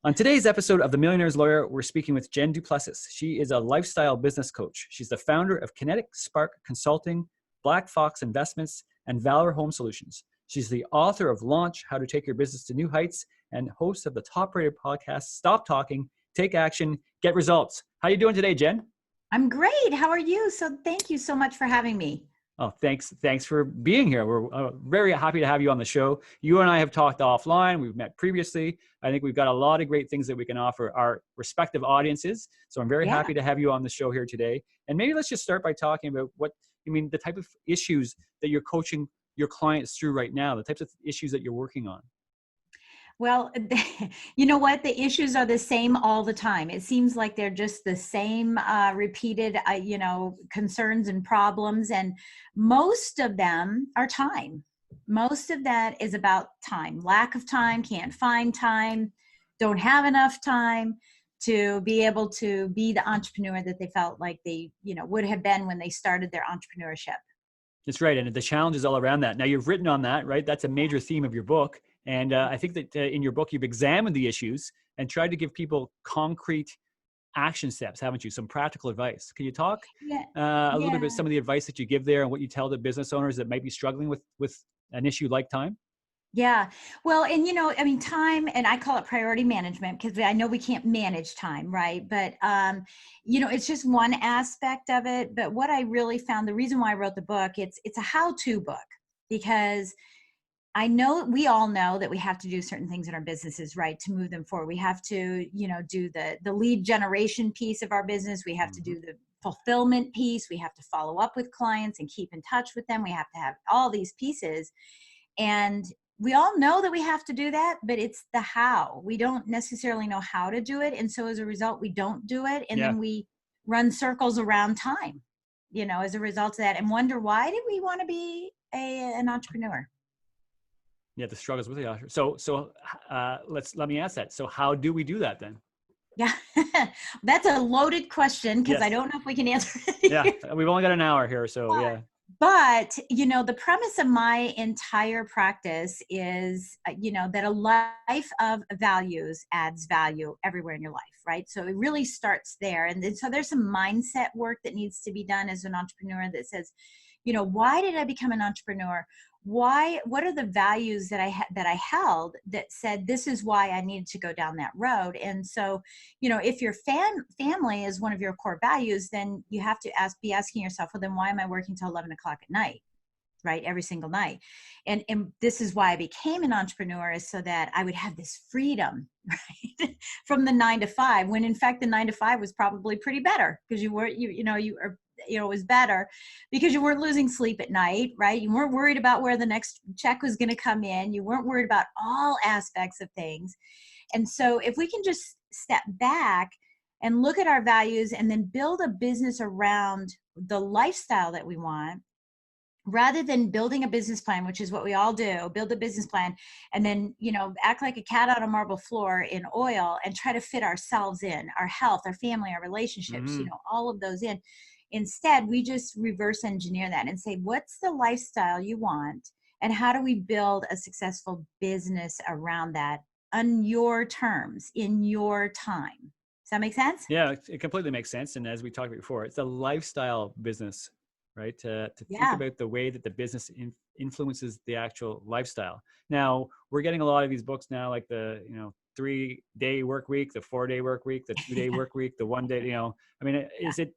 On today's episode of The Millionaires Lawyer, we're speaking with Jenn Du Plessis. She is a lifestyle business coach. She's the founder of Kinetic Spark Consulting, Black Fox Investments, and Valor Home Solutions. She's the author of Launch, How to Take Your Business to New Heights, and host of the top-rated podcast, Stop Talking, Take Action, Get Results. How are you doing today, Jenn? I'm great. How are you? So thank you so much for having me. Oh, thanks for being here. We're very happy to have you on the show. You and I have talked offline. We've met previously. I think we've got a lot of great things that we can offer our respective audiences. So I'm very happy to have you on the show here today. And maybe let's just start by talking about the type of issues that you're coaching your clients through right now, the types of issues that you're working on. Well, you know what? The issues are the same all the time. It seems like they're just the same repeated, concerns and problems. And most of them are time. Most of that is about time, lack of time, can't find time, don't have enough time to be able to be the entrepreneur that they felt like they, would have been when they started their entrepreneurship. That's right. And the challenge is all around that. Now you've written on that, right? That's a major theme of your book. And I think that in your book, you've examined the issues and tried to give people concrete action steps, haven't you? Some practical advice. Can you talk a little bit about some of the advice that you give there and what you tell the business owners that might be struggling with an issue like time? Yeah. Well, and time, and I call it priority management because I know we can't manage time, right? But, it's just one aspect of it. But what I really found, the reason why I wrote the book, it's a how-to book, because I know we all know that we have to do certain things in our businesses, right, to move them forward. We have to, do the lead generation piece of our business. We have to do the fulfillment piece. We have to follow up with clients and keep in touch with them. We have to have all these pieces. And we all know that we have to do that, but it's the how. We don't necessarily know how to do it. And so as a result, we don't do it. And then we run circles around time, as a result of that, and wonder, why did we want to be an entrepreneur? Yeah, the struggles with the entrepreneur. So let me ask that. So how do we do that then? Yeah, that's a loaded question because I don't know if we can answer it. Yeah, we've only got an hour here, so yeah. But, the premise of my entire practice is, that a life of values adds value everywhere in your life, right? So it really starts there. And then, so there's some mindset work that needs to be done as an entrepreneur that says, why did I become an entrepreneur? What are the values that I held that said, this is why I needed to go down that road? And so, if your family is one of your core values, then you have to be asking yourself, well, then why am I working till 11 o'clock at night? Right? Every single night. And this is why I became an entrepreneur, is so that I would have this freedom, right? From the 9 to 5, when in fact the 9 to 5 was probably pretty better because it was better because you weren't losing sleep at night, right? You weren't worried about where the next check was going to come in. You weren't worried about all aspects of things. And so if we can just step back and look at our values and then build a business around the lifestyle that we want, rather than building a business plan, which is what we all do, build a business plan and then, act like a cat on a marble floor in oil and try to fit ourselves in, our health, our family, our relationships, all of those in. Instead, we just reverse engineer that and say, what's the lifestyle you want? And how do we build a successful business around that on your terms, in your time? Does that make sense? Yeah, it completely makes sense. And as we talked about before, it's a lifestyle business, right? To think about the way that the business influences the actual lifestyle. Now, we're getting a lot of these books now, like the, 3-day work week, the 4-day work week, the 2-day work week, the 1 day, is it,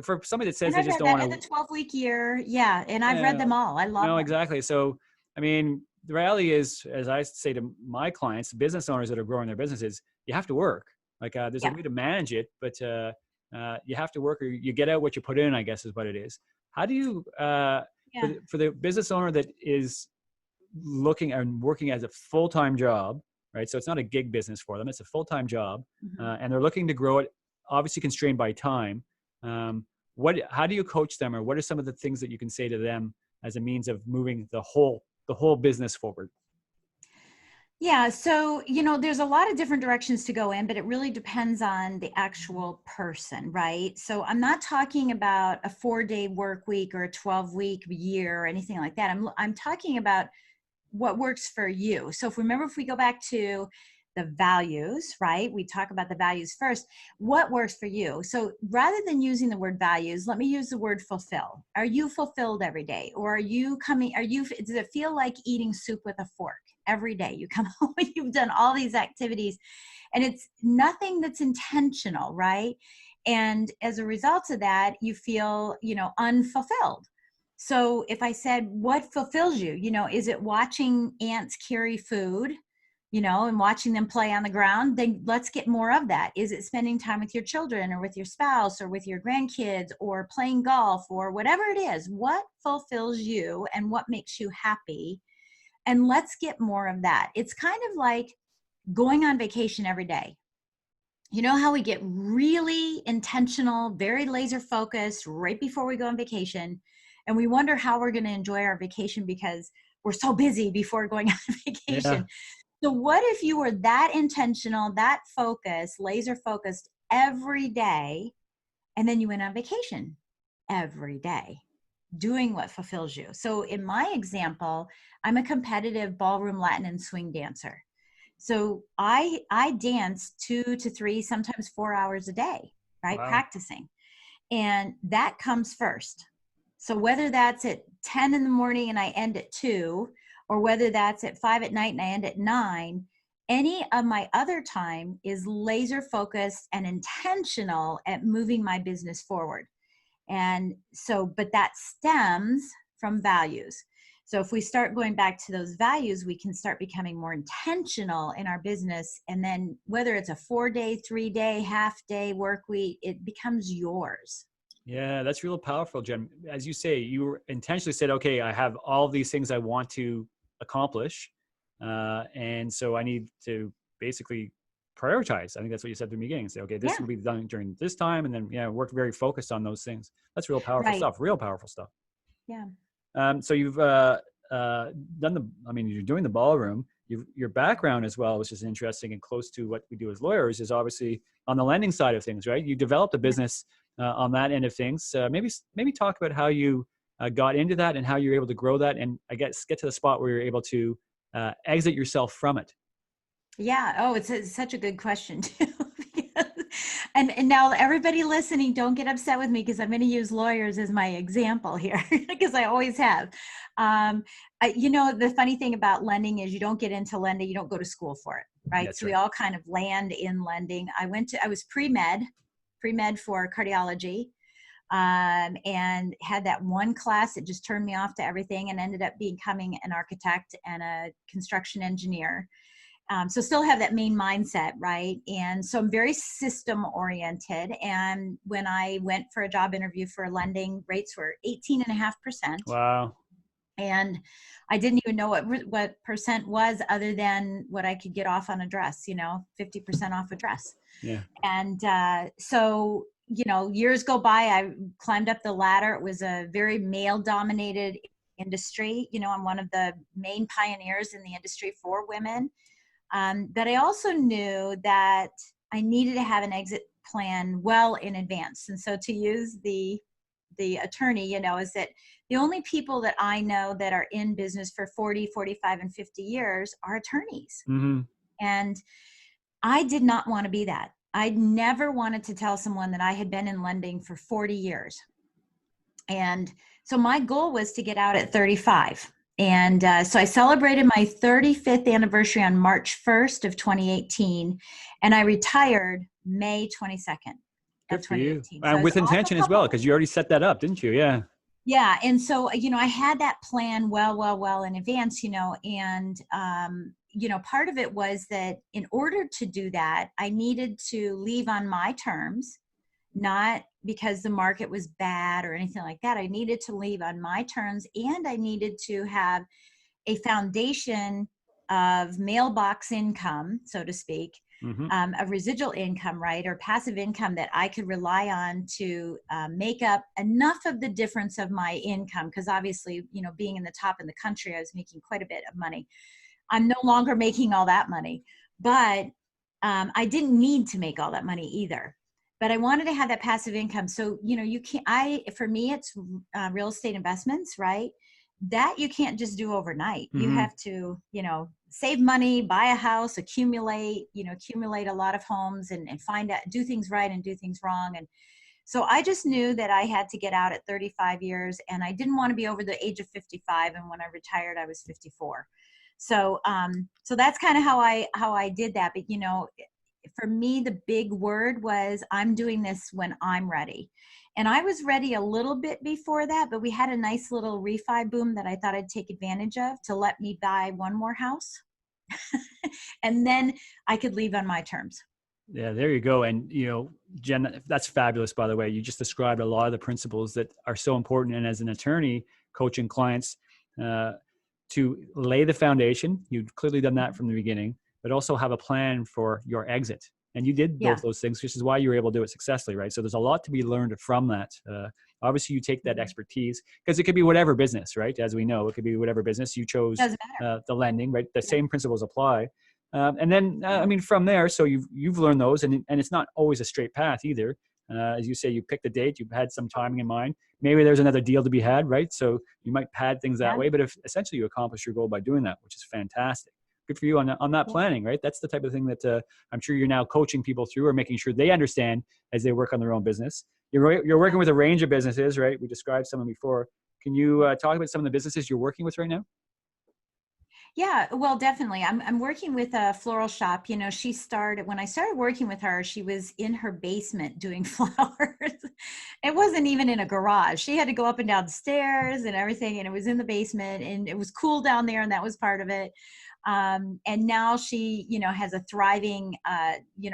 for somebody that says they just don't want to, the 12-week year. Yeah. And I've read them all. I love them. Exactly. So, the reality is, as I say to my clients, business owners that are growing their businesses, you have to work. Like there's a way to manage it, but you have to work, or you get out what you put in, I guess is what it is. How do you, for the business owner that is looking and working as a full-time job, right? So it's not a gig business for them. It's a full-time job and they're looking to grow it, obviously constrained by time. How do you coach them, or what are some of the things that you can say to them as a means of moving the whole business forward? Yeah. So, there's a lot of different directions to go in, but it really depends on the actual person, right? So I'm not talking about a 4-day work week or a 12-week year or anything like that. I'm talking about what works for you. So if we go back to the values, right? We talk about the values first. What works for you? So rather than using the word values, let me use the word fulfill. Are you fulfilled every day? Or does it feel like eating soup with a fork every day? You come home and you've done all these activities and it's nothing that's intentional, right? And as a result of that, you feel, unfulfilled. So if I said, what fulfills you? Is it watching ants carry food, and watching them play on the ground? Then let's get more of that. Is it spending time with your children or with your spouse or with your grandkids or playing golf or whatever it is? What fulfills you and what makes you happy? And let's get more of that. It's kind of like going on vacation every day. You know how we get really intentional, very laser focused right before we go on vacation, and we wonder how we're going to enjoy our vacation because we're so busy before going on Yeah. vacation. So what if you were that intentional, that focused, laser focused every day, and then you went on vacation every day, doing what fulfills you? So in my example, I'm a competitive ballroom Latin and swing dancer. So I dance 2 to 3, sometimes 4 hours a day, right? Wow. Practicing. And that comes first. So whether that's at 10 in the morning and I end at 2, or whether that's at 5 at night and I end at 9, any of my other time is laser focused and intentional at moving my business forward. And so, but that stems from values. So if we start going back to those values, we can start becoming more intentional in our business. And then whether it's a 4-day, 3-day, half-day work week, it becomes yours. Yeah, that's real powerful, Jen. As you say, you intentionally said, okay, I have all these things I want to accomplish. And so I need to basically prioritize. I think that's what you said at the beginning. Say, okay, this Yeah, will be done during this time. And then, work very focused on those things. That's right. real powerful stuff. Yeah. So you've you're doing the ballroom. Your background as well, which is interesting and close to what we do as lawyers, is obviously on the lending side of things, right? You developed a business on that end of things. Maybe talk about how you got into that and how you're able to grow that, and I guess get to the spot where you're able to exit yourself from it. Yeah. Oh, it's such a good question too. And now everybody listening, don't get upset with me because I'm going to use lawyers as my example here because I always have. The funny thing about lending is you don't get into lending, you don't go to school for it, right? That's So we right. all kind of land in lending. I was pre-med for cardiology, and had that one class that just turned me off to everything and ended up becoming an architect and a construction engineer. So still have that main mindset, right? And so I'm very system oriented. And when I went for a job interview for lending, rates were 18.5%. Wow. And I didn't even know what percent was other than what I could get off on a dress, 50% off a dress. Yeah. And so, years go by, I climbed up the ladder. It was a very male dominated industry. I'm one of the main pioneers in the industry for women. But I also knew that I needed to have an exit plan well in advance. And so to use the attorney, is that the only people that I know that are in business for 40, 45, and 50 years are attorneys. Mm-hmm. And I did not want to be that. I never wanted to tell someone that I had been in lending for 40 years. And so my goal was to get out at 35. And so I celebrated my 35th anniversary on March 1st of 2018, and I retired May 22nd of Good for you. 2018. So I And was with off intention a as well, couple. because you already set that up, didn't you? Yeah. Yeah, and so I had that plan well in advance, and part of it was that in order to do that, I needed to leave on my terms, not because the market was bad or anything like that. I needed to leave on my terms, and I needed to have a foundation of mailbox income, so to speak, Mm-hmm. of residual income, right, or passive income that I could rely on to make up enough of the difference of my income. Because obviously, being in the top in the country, I was making quite a bit of money. I'm no longer making all that money, but I didn't need to make all that money either. But I wanted to have that passive income. So, for me, it's real estate investments, right? that you can't just do overnight. You Mm-hmm. have to, save money, buy a house, accumulate a lot of homes, and find out, do things right and do things wrong. And so I just knew that I had to get out at 35 years, and I didn't want to be over the age of 55. And when I retired, I was 54. So, so that's kind of how I did that. But, for me, the big word was, I'm doing this when I'm ready. And I was ready a little bit before that, but we had a nice little refi boom that I thought I'd take advantage of to let me buy one more house. And then I could leave on my terms. Yeah, there you go. And, Jen, that's fabulous, by the way. You just described a lot of the principles that are so important. And as an attorney, coaching clients to lay the foundation, you've clearly done that from the beginning, but also have a plan for your exit. And you did Yeah. both those things, which is why you were able to do it successfully, right? So there's a lot to be learned from that. Obviously, you take that expertise, because it could be whatever business, right? As we know, it could be whatever business. You chose Doesn't matter. the lending, right? The same principles apply. And then, I mean, from there, so you've learned those, and it's not always a straight path either. As you say, you picked the date, you've had some timing in mind. Maybe there's another deal to be had, right? So you might pad things that Yeah. way, but if essentially you accomplish your goal by doing that, which is fantastic. Good for you on that Yeah. planning, right? That's the type of thing that I'm sure you're now coaching people through, or making sure they understand as they work on their own business. You're working with a range of businesses, right? We described some of them before. Can you talk about some of the businesses you're working with right now? Yeah, well, definitely. I'm working with a floral shop. She started, when I started working with her, she was in her basement doing flowers. It wasn't even in a garage. She had to go up and down stairs and everything, and it was in the basement, and it was cool down there, and that was part of it. And now she, has a thriving,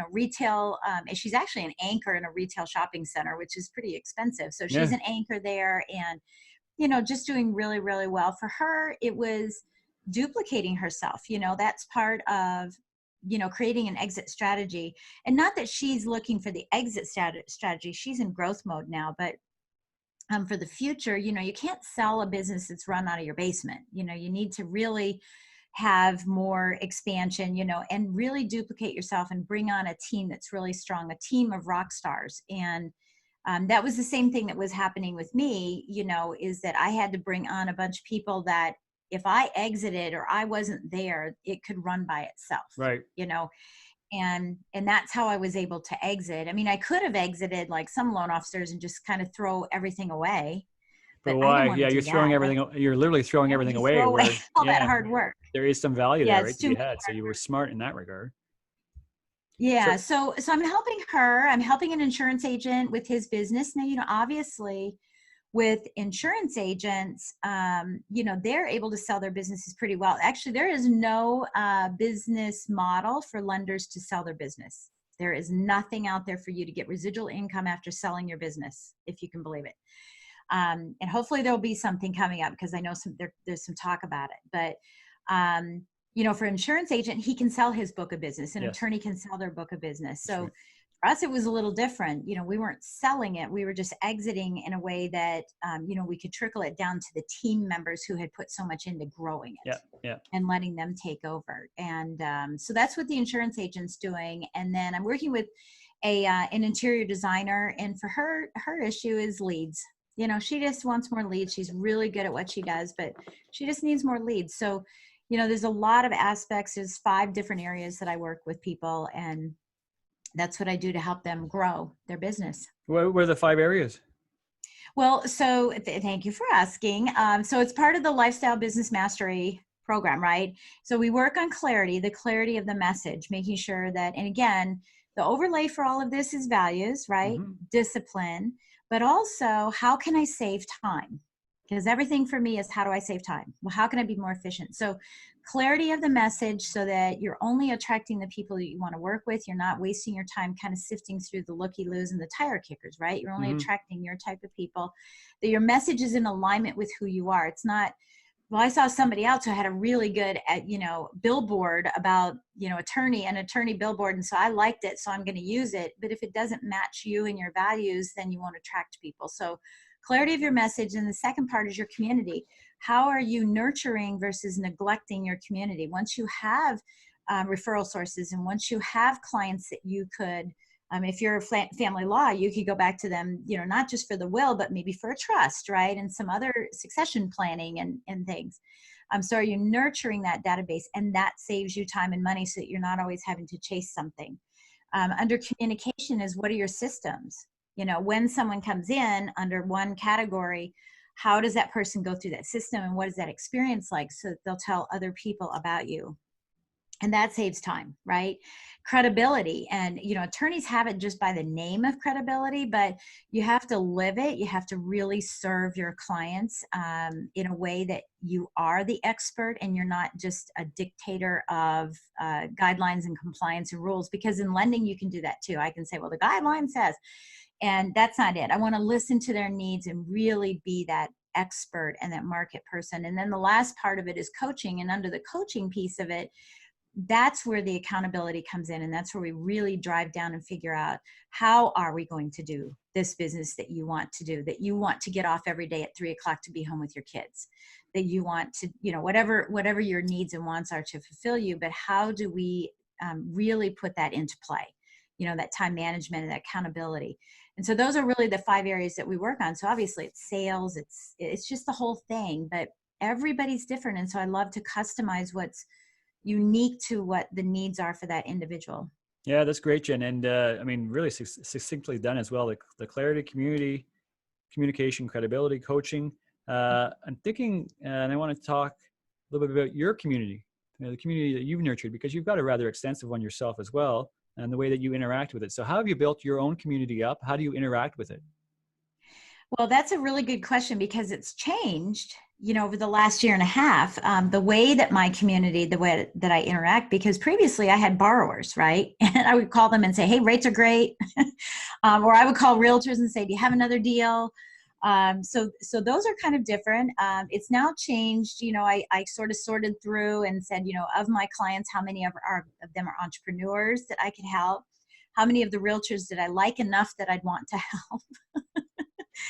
retail. And she's actually an anchor in a retail shopping center, which is pretty expensive. So she's Yeah, an anchor there, and just doing really, really well. For her, it was duplicating herself. That's part of, creating an exit strategy. And not that she's looking for the exit strategy, she's in growth mode now, but for the future, you can't sell a business that's run out of your basement. You need to really have more expansion, and really duplicate yourself and bring on a team that's really strong, a team of rock stars. And that was the same thing that was happening with me, is that I had to bring on a bunch of people that if I exited or I wasn't there, it could run by itself, right. And that's how I was able to exit. I mean, I could have exited like some loan officers and just kind of throw everything away, But but I didn't why? want to Yeah, you're do throwing that. everything. You're literally throwing Why would everything you away. throw away Where, all that yeah, hard work? there is some value Yeah, there, right, it's to too be much had. So hard you were work. smart in that regard. Yeah, So, so I'm helping her. I'm helping an insurance agent with his business. Now, obviously with insurance agents, they're able to sell their businesses pretty well. Actually, there is no business model for lenders to sell their business. There is nothing out there for you to get residual income after selling your business, if you can believe it. And hopefully there'll be something coming up, because I know there's some talk about it. But for insurance agent, he can sell his book of business. An yes, attorney can sell their book of business. that's So right. for us, it was a little different. We weren't selling it. We were just exiting in a way that, we could trickle it down to the team members who had put so much into growing it Yeah, yeah. and letting them take over. And so that's what the insurance agent's doing. And then I'm working with an interior designer. And for her issue is leads. She just wants more leads. She's really good at what she does, but she just needs more leads. So, there's a lot of aspects. There's 5 different areas that I work with people, and that's what I do to help them grow their business. What were the 5 areas? Well, so thank you for asking. So it's part of the Lifestyle Business Mastery program, right? So we work on clarity, the clarity of the message, making sure that, and again, the overlay for all of this is values, right? Mm-hmm. Discipline, but also how can I save time? Because everything for me is, how do I save time? Well, how can I be more efficient? So clarity of the message, so that you're only attracting the people that you want to work with. You're not wasting your time kind of sifting through the looky-loos and the tire kickers, right? You're only Mm-hmm. attracting your type of people, that your message is in alignment with who you are. It's not, well, I saw somebody else who had a really good, billboard about, an attorney billboard. And so I liked it, so I'm going to use it. But if it doesn't match you and your values, then you won't attract people. So clarity of your message. And the second part is your community. How are you nurturing versus neglecting your community? Once you have referral sources, and once you have clients that you could If you're family law, you could go back to them, not just for the will, but maybe for a trust, right? And some other succession planning and things. So are you nurturing that database? And that saves you time and money so that you're not always having to chase something. Under communication is, what are your systems? When someone comes in under one category, how does that person go through that system, and what is that experience like, so that they'll tell other people about you? And that saves time, right? Credibility. And, attorneys have it just by the name of credibility, but you have to live it. You have to really serve your clients in a way that you are the expert and you're not just a dictator of guidelines and compliance and rules, because in lending, you can do that too. I can say, well, the guideline says, and that's not it. I want to listen to their needs and really be that expert and that market person. And then the last part of it is coaching. And under the coaching piece of it, that's where the accountability comes in. And that's where we really drive down and figure out, how are we going to do this business that you want to do, that you want to get off every day at 3:00 to be home with your kids, that you want to, whatever your needs and wants are to fulfill you. But how do we really put that into play? That time management and that accountability. And so those are really the 5 areas that we work on. So obviously it's sales, it's just the whole thing, but everybody's different. And so I love to customize what's unique to what the needs are for that individual. Yeah, that's great, Jen. And really succinctly done as well. The clarity, communication, credibility, coaching. I'm thinking, and I want to talk a little bit about your community, the community that you've nurtured, because you've got a rather extensive one yourself as well, and the way that you interact with it. So how have you built your own community up? How do you interact with it? Well, that's a really good question, because it's changed, over the last year and a half, the way that my community, the way that I interact, because previously I had borrowers, right? And I would call them and say, hey, rates are great. Or I would call realtors and say, do you have another deal? So those are kind of different. It's now changed. I sort of sorted through and said, of my clients, how many of them are entrepreneurs that I could help? How many of the realtors did I like enough that I'd want to help?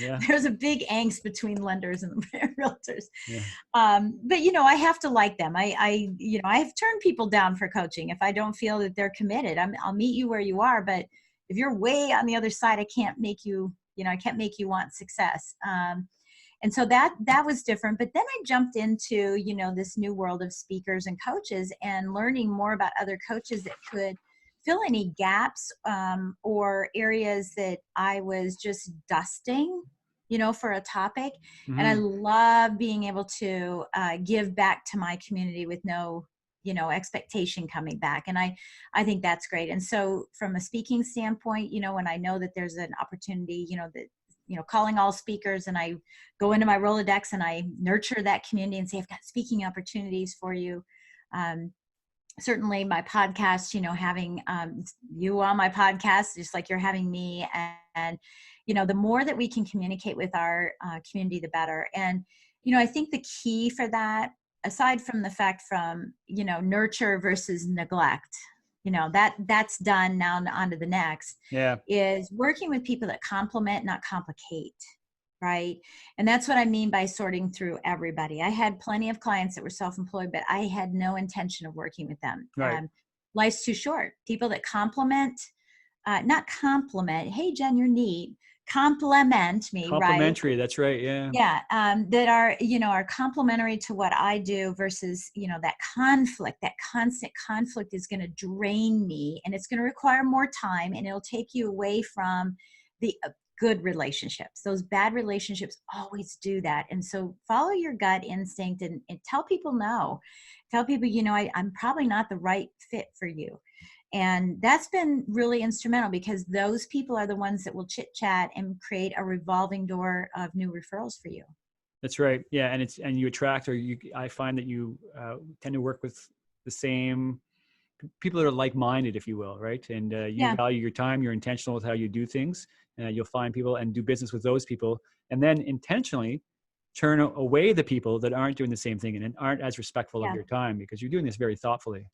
Yeah. There's a big angst between lenders and realtors. Yeah. But I have to like them. I have turned people down for coaching if I don't feel that they're committed. I'll meet you where you are, but if you're way on the other side, I can't make you, I can't make you want success. And so that was different. But then I jumped into, this new world of speakers and coaches, and learning more about other coaches that could fill any gaps or areas that I was just dusting, for a topic. Mm-hmm. And I love being able to give back to my community with no, expectation coming back. And I think that's great. And so from a speaking standpoint, when I know that there's an opportunity, calling all speakers, and I go into my Rolodex and I nurture that community and say, I've got speaking opportunities for you. Certainly my podcast, having you on my podcast, just like you're having me, and the more that we can communicate with our community, the better. And, I think the key for that, aside from the fact from, nurture versus neglect, that's done, now on to the next, is working with people that complement, not complicate. Right. And that's what I mean by sorting through everybody. I had plenty of clients that were self-employed, but I had no intention of working with them. Right. Life's too short. People that complement, not compliment. Hey, Jen, you're neat. Compliment me. Complimentary. Right? That's right. Yeah. Yeah. That are complementary to what I do versus, that conflict, that constant conflict is going to drain me, and it's going to require more time, and it'll take you away from the good relationships. Those bad relationships always do that. And so follow your gut instinct and tell people no. Tell people, I'm probably not the right fit for you. And that's been really instrumental, because those people are the ones that will chit chat and create a revolving door of new referrals for you. That's right. Yeah. And you attract, I find that you tend to work with the same people that are like-minded, if you will, right? And you value your time, you're intentional with how you do things. You'll find people and do business with those people, and then intentionally turn away the people that aren't doing the same thing and aren't as respectful of your time, because you're doing this very thoughtfully.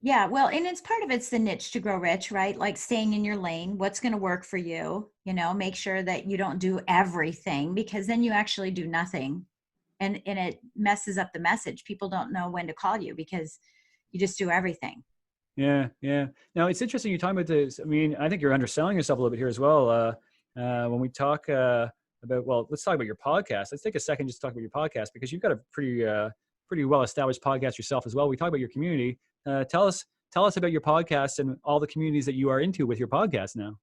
Yeah, well, and it's the niche to grow rich, right? Like staying in your lane, what's going to work for you, make sure that you don't do everything, because then you actually do nothing, and it messes up the message. People don't know when to call you because you just do everything. Yeah, yeah. Now it's interesting you're talking about this. I mean, I think you're underselling yourself a little bit here as well. When we talk about, well, let's talk about your podcast. Let's take a second just to talk about your podcast, because you've got a pretty well established podcast yourself as well. We talk about your community. Tell us about your podcast and all the communities that you are into with your podcast now.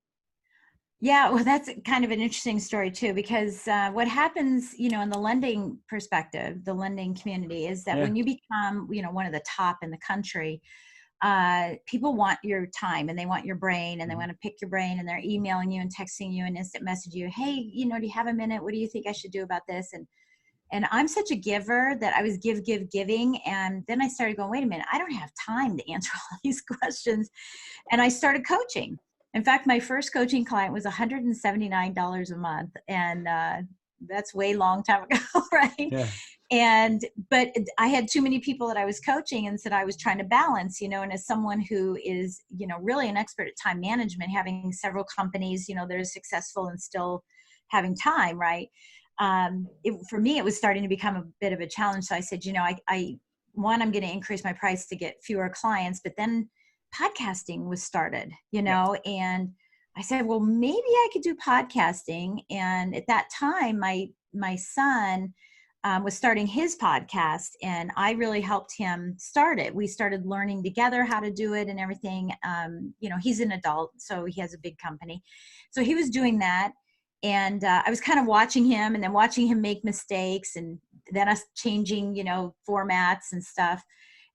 Yeah, well, that's kind of an interesting story too, because what happens, in the lending perspective, the lending community, is that Yeah. when you become, one of the top in the country, people want your time and they want your brain and they want to pick your brain, and they're emailing you and texting you and instant message you, hey, do you have a minute? What do you think I should do about this? And I'm such a giver that I was giving. And then I started going, wait a minute, I don't have time to answer all these questions. And I started coaching. In fact, my first coaching client was $179 a month. And that's way long time ago, right? Yeah. But I had too many people that I was coaching, and said I was trying to balance, and as someone who is, really an expert at time management, having several companies, that are successful and still having time, right? For me, it was starting to become a bit of a challenge. So I said, I'm going to increase my price to get fewer clients, but then podcasting was started, Yeah. and I said, well, maybe I could do podcasting. And at that time, my son was starting his podcast, and I really helped him start it. We started learning together how to do it and everything. He's an adult, so he has a big company. So he was doing that. And I was kind of watching him, and then watching him make mistakes, and then us changing, formats and stuff.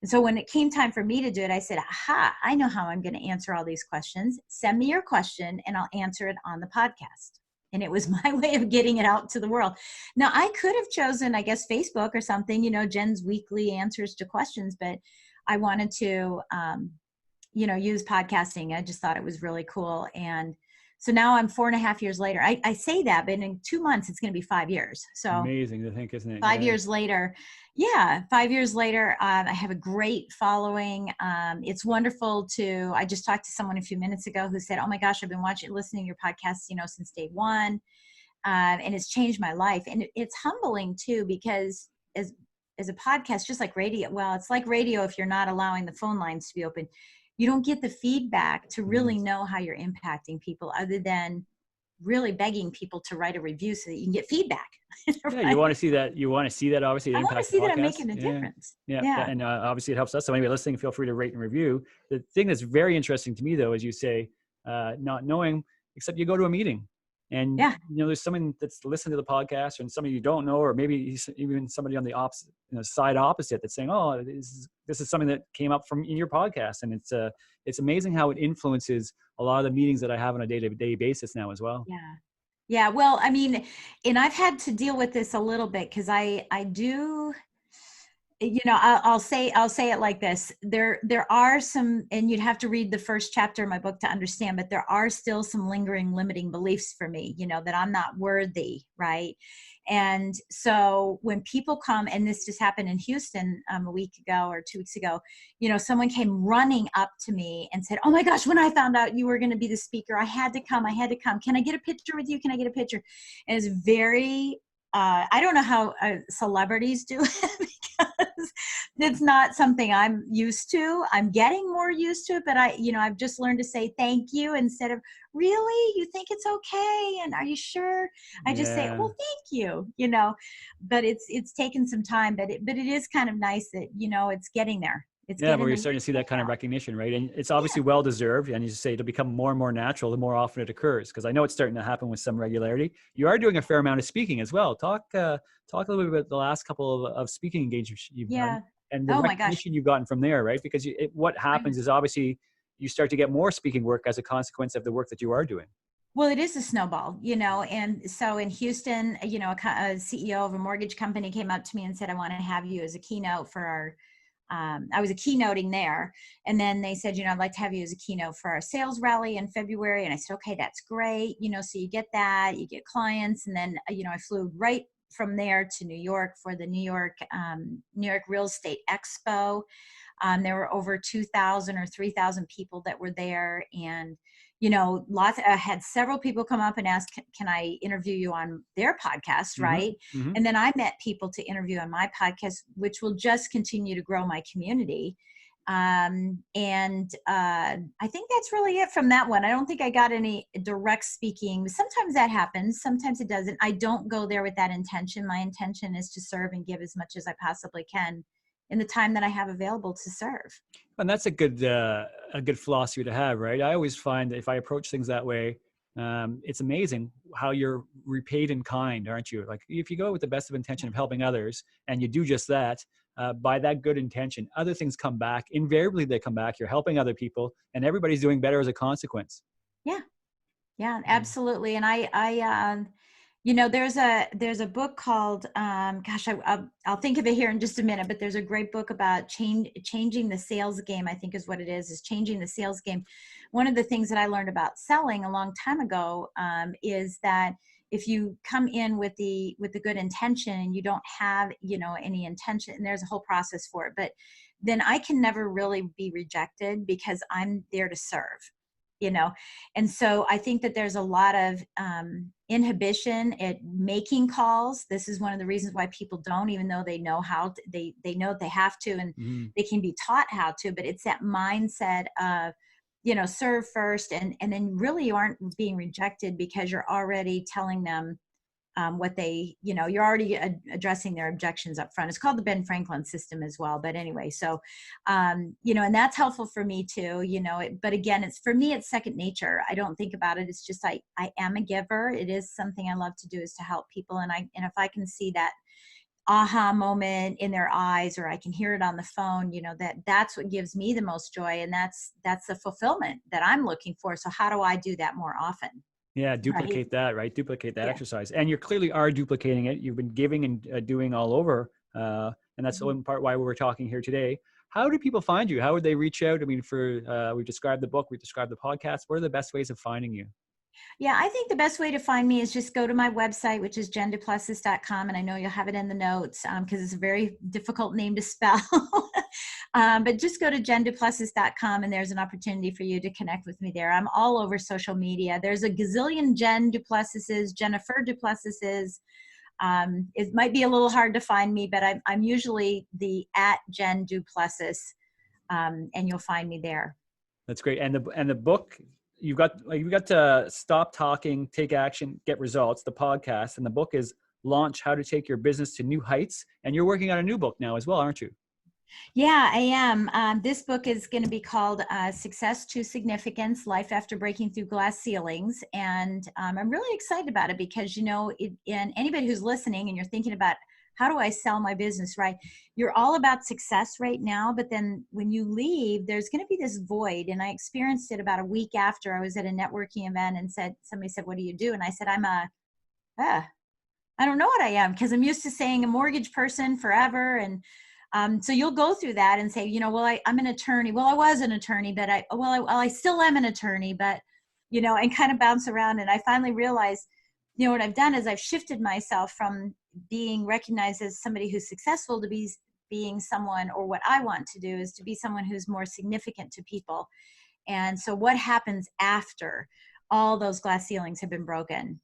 And so when it came time for me to do it, I said, aha, I know how I'm going to answer all these questions. Send me your question and I'll answer it on the podcast. And it was my way of getting it out to the world. Now, I could have chosen, I guess, Facebook or something, Jen's weekly answers to questions, but I wanted to, use podcasting. I just thought it was really cool. And so now I'm 4.5 years later. I say that, but in 2 months, it's going to be 5 years. So Amazing to think, isn't it? 5 years later, yeah, 5 years later, I have a great following. It's wonderful I just talked to someone a few minutes ago who said, oh my gosh, I've been listening to your podcast, since day one. And it's changed my life. And it's humbling too, because as a podcast, just like radio, well, it's like radio if you're not allowing the phone lines to be open. You don't get the feedback to really know how you're impacting people, other than really begging people to write a review so that you can get feedback. Yeah, Right? you want to see that. You want to see that. Obviously, it I want to impacts the see that I'm podcast. making a Yeah, difference. yeah, Yeah. and obviously it helps us. So anybody listening, feel free to rate and review. The thing that's very interesting to me, though, is you say not knowing, except you go to a meeting, and Yeah. there's someone that's listening to the podcast, and somebody you don't know, or maybe even somebody on the opposite side opposite that's saying, "Oh, this is something that came up from in your podcast," and it's amazing how it influences a lot of the meetings that I have on a day-to-day basis now as well. Yeah. Yeah. Well, I mean, and I've had to deal with this a little bit, because I do, I'll say it like this. There are some, and you'd have to read the first chapter of my book to understand, but there are still some lingering limiting beliefs for me, that I'm not worthy. Right. And so when people come, and this just happened in Houston a week ago or 2 weeks ago, someone came running up to me and said, oh my gosh, when I found out you were going to be the speaker, I had to come. Can I get a picture with you? Can I get a picture? And it's very, I don't know how celebrities do it, because it's not something I'm used to. I'm getting more used to it, but I've just learned to say thank you instead of, really, you think it's okay? And are you sure? I just say, Yeah. well, thank you, but it's taken some time, but it is kind of nice that, it's getting there. It's Yeah, getting where you're the starting to see that kind of out. recognition, right? And it's Yeah. obviously well deserved. And you say it'll become more and more natural the more often it occurs, because I know it's starting to happen with some regularity. You are doing a fair amount of speaking as well. Talk a little bit about the last couple of speaking engagements you've done Yeah. and the Oh my gosh. recognition you've gotten from there, right? Because what happens is obviously you start to get more speaking work as a consequence of the work that you are doing. Well, it is a snowball, and so in Houston, a CEO of a mortgage company came up to me and said, I want to have you as a keynote for our, I was a keynoting there. And then they said, I'd like to have you as a keynote for our sales rally in February. And I said, okay, that's great. So you get that, you get clients. And then, I flew right from there to New York for the New York Real Estate Expo. There were over 2,000 or 3,000 people that were there. And I had several people come up and ask, can I interview you on their podcast? Right. Mm-hmm. Mm-hmm. And then I met people to interview on my podcast, which will just continue to grow my community. I think that's really it from that one. I don't think I got any direct speaking. Sometimes that happens, sometimes it doesn't. I don't go there with that intention. My intention is to serve and give as much as I possibly can in the time that I have available to serve. And that's a good philosophy to have, right? I always find that if I approach things that way, it's amazing how you're repaid in kind, aren't you? Like if you go with the best of intention of helping others and you do just that, by that good intention, other things come back. Invariably, they come back. You're helping other people, and everybody's doing better as a consequence. Yeah. Yeah, Mm. absolutely. And there's a book called, I'll think of it here in just a minute, but there's a great book about changing the sales game, I think is what it is changing the sales game. One of the things that I learned about selling a long time ago, is that if you come in with the good intention and you don't have, any intention, and there's a whole process for it, but then I can never really be rejected because I'm there to serve, you know and so I think that there's a lot of inhibition at making calls. This is one of the reasons why people don't, even though they know how to, they know they have to, and Mhm. they can be taught how to, but it's that mindset of, serve first, and then really you aren't being rejected because you're already telling them what you're already addressing their objections up front. It's called the Ben Franklin system as well. But anyway, so, and that's helpful for me too, but again, for me, it's second nature. I don't think about it. It's just, I am a giver. It is something I love to do, is to help people. And if I can see that aha moment in their eyes, or I can hear it on the phone, that's what gives me the most joy. And that's the fulfillment that I'm looking for. So how do I do that more often? Yeah, Right. duplicate that, right? Duplicate that Yeah. exercise. And you clearly are duplicating it. You've been giving and doing all over. And that's Mhm. one part why we're talking here today. How do people find you? How would they reach out? I mean, we've described the book, we've described the podcast. What are the best ways of finding you? Yeah, I think the best way to find me is just go to my website, which is JennDuPlessis.com. And I know you'll have it in the notes, because it's a very difficult name to spell. But just go to JennDuPlessis.com, and there's an opportunity for you to connect with me there. I'm all over social media. There's a gazillion Jenn Du Plessises, Jennifer Du Plessises. It might be a little hard to find me, but I'm usually the @Jenn Du Plessis, and you'll find me there. That's great. And the book, you've got to Stop Talking, Take Action, Get Results, the podcast. And the book is Launch How to Take Your Business to New Heights. And you're working on a new book now as well, aren't you? Yeah, I am. This book is going to be called Success to Significance, Life After Breaking Through Glass Ceilings. And I'm really excited about it because, and anybody who's listening and you're thinking about, how do I sell my business, right? You're all about success right now, but then when you leave, there's going to be this void. And I experienced it about a week after I was at a networking event, and somebody said, "What do you do?" And I said, uh, I don't know what I am, because I'm used to saying a mortgage person forever. And so you'll go through that and say, well, I'm an attorney. Well, I was an attorney, but I still am an attorney, but, and kind of bounce around. And I finally realized, what I've done is I've shifted myself from being recognized as somebody who's successful to being someone, or what I want to do is to be someone who's more significant to people. And so what happens after all those glass ceilings have been broken?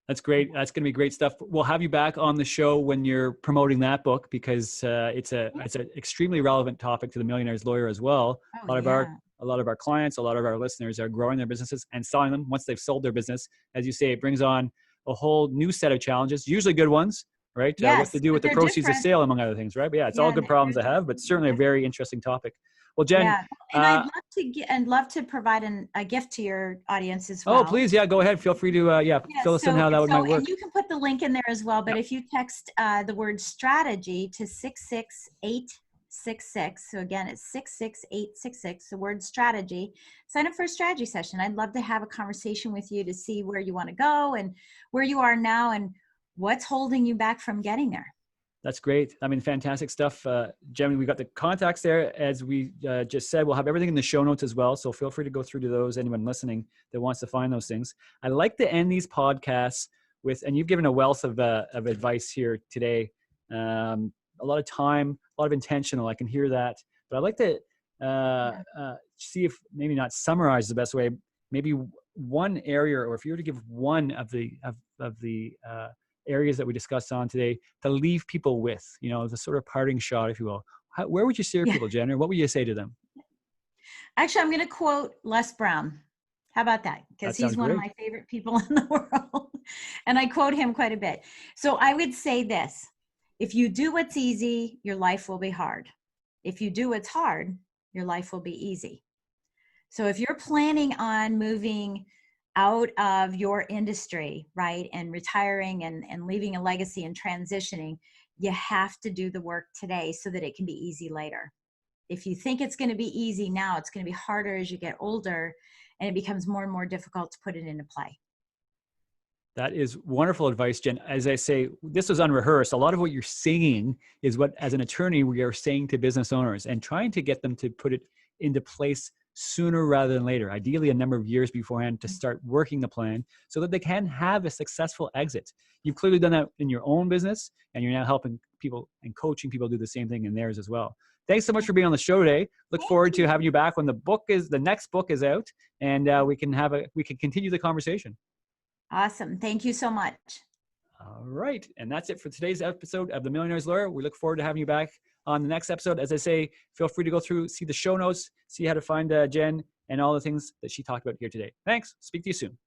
That's great. That's going to be great stuff. We'll have you back on the show when you're promoting that book, because it's an extremely relevant topic to the Millionaires Lawyer as well. Oh, A lot of our yeah. a lot of our clients, a lot of our listeners are growing their businesses and selling them. Once they've sold their business, as you say, it brings on a whole new set of challenges, usually good ones, right? What to Yes, do but with the they're proceeds of different. sale, among other things, right? But yeah, it's all Yeah, good problems to have, but certainly a very interesting topic. Well, Jenn, yeah, and I'd uh, love to love to provide a gift to your audience as oh, well. please, yeah, go ahead. Feel free to, Yeah, fill us in how that might and work. you can put the link in there as well. But Yep. if you text the word strategy to 66866, so again, it's 66866, the word strategy, sign up for a strategy session. I'd love to have a conversation with you to see where you want to go and where you are now and what's holding you back from getting there. That's great. I mean, fantastic stuff. Jenny, we got the contacts there. As we just said, we'll have everything in the show notes as well. So feel free to go through to those, anyone listening that wants to find those things. I like to end these podcasts with, and you've given a wealth of advice here today. A lot of time, a lot of intentional. I can hear that. But I'd like to Yeah. see if maybe not summarize the best way, maybe one area, or if you were to give one of the areas that we discussed on today to leave people with, the sort of parting shot, if you will. where would you steer Yeah. people, Jen, or what would you say to them? Actually, I'm going to quote Les Brown. How about that? That Because sounds he's one of great. my favorite people in the world. And I quote him quite a bit. So I would say this: if you do what's easy, your life will be hard. If you do what's hard, your life will be easy. So if you're planning on moving out of your industry, right, and retiring and leaving a legacy and transitioning, you have to do the work today so that it can be easy later. If you think it's going to be easy now, it's going to be harder as you get older, and it becomes more and more difficult to put it into play. That is wonderful advice, Jen. As I say, this was unrehearsed. A lot of what you're saying is what, as an attorney, we are saying to business owners and trying to get them to put it into place sooner rather than later, ideally a number of years beforehand, to start working the plan so that they can have a successful exit. You've clearly done that in your own business, and you're now helping people and coaching people do the same thing in theirs as well. Thanks so much for being on the show today. Look forward to having you back when the next book is out, and we can continue the conversation. Awesome. Thank you so much. All right. And that's it for today's episode of The Millionaires Lawyer. We look forward to having you back on the next episode. As I say, feel free to go through, see the show notes, see how to find Jen and all the things that she talked about here today. Thanks. Speak to you soon.